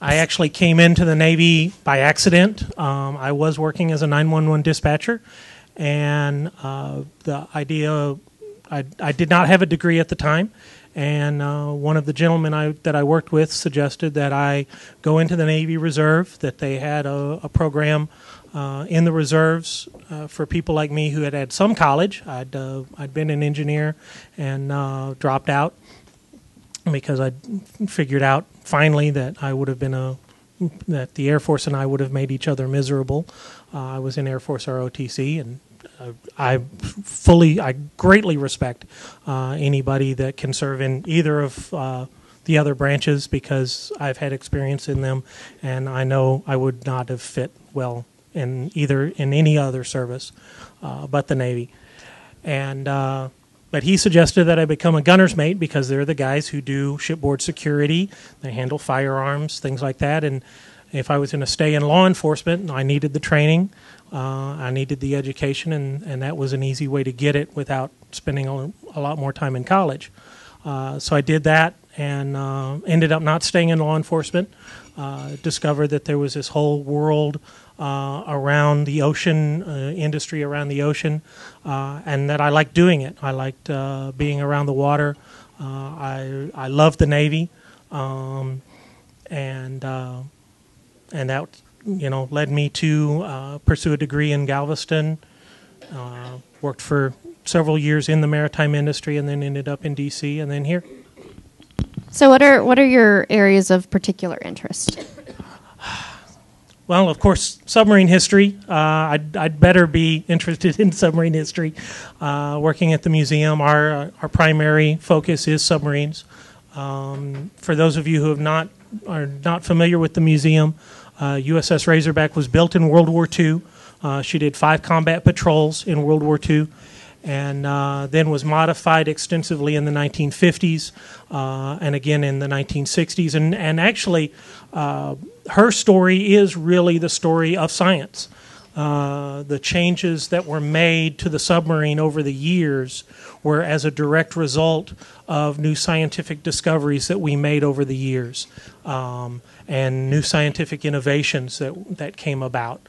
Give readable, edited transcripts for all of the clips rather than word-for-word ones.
I actually came into the Navy by accident. I was working as a 911 dispatcher, and the idea, I did not have a degree at the time, and one of the gentlemen that I worked with suggested that I go into the Navy Reserve, that they had a program in the reserves for people like me who had had some college. I'd been an engineer and dropped out because I figured out finally that I would have been that the Air Force and I would have made each other miserable. I was in Air Force ROTC, and I greatly respect anybody that can serve in either of the other branches, because I've had experience in them, and I know I would not have fit well in any other service but the Navy. And but he suggested that I become a gunner's mate, because they're the guys who do shipboard security. They handle firearms, things like that. And if I was going to stay in law enforcement, I needed the training, I needed the education, and that was an easy way to get it without spending a lot more time in college. So I did that, and ended up not staying in law enforcement. Discovered that there was this whole world around the ocean, industry around the ocean, and that I liked doing it. I liked being around the water. I loved the Navy, and that led me to pursue a degree in Galveston. Worked for several years in the maritime industry, and then ended up in D.C. and then here. So what are your areas of particular interest? Well, of course, submarine history. I'd better be interested in submarine history. Working at the museum, our primary focus is submarines. For those of you who are not familiar with the museum, U.S.S. Razorback was built in World War II. She did 5 combat patrols in World War II, and then was modified extensively in the 1950s and again in the 1960s. And actually, her story is really the story of science. The changes that were made to the submarine over the years were as a direct result of new scientific discoveries that we made over the years, and new scientific innovations that came about.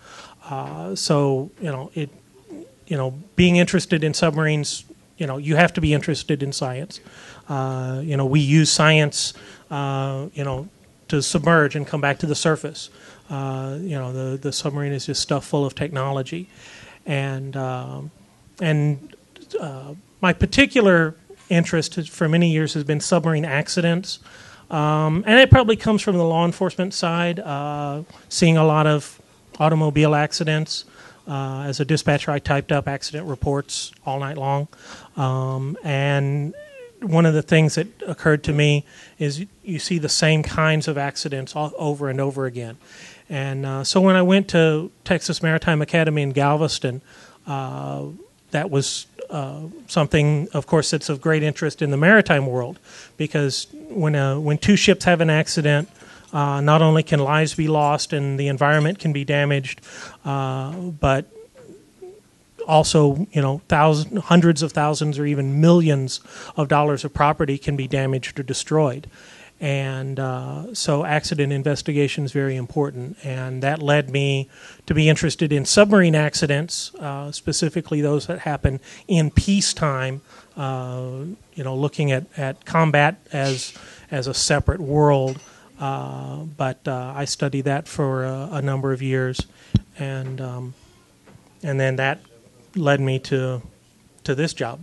So being interested in submarines, you have to be interested in science. We use science, to submerge and come back to the surface. The submarine is just stuff full of technology, and my particular interest for many years has been submarine accidents, and it probably comes from the law enforcement side, seeing a lot of automobile accidents. As a dispatcher, I typed up accident reports all night long, and one of the things that occurred to me is you see the same kinds of accidents over and over again. And so when I went to Texas Maritime Academy in Galveston, that was something, of course, that's of great interest in the maritime world, because when 2 ships have an accident, not only can lives be lost and the environment can be damaged, but also, hundreds of thousands or even millions of dollars of property can be damaged or destroyed. And so accident investigation is very important. And that led me to be interested in submarine accidents, specifically those that happen in peacetime, looking at combat as a separate world. But I studied that for a number of years. And then that led me to this job.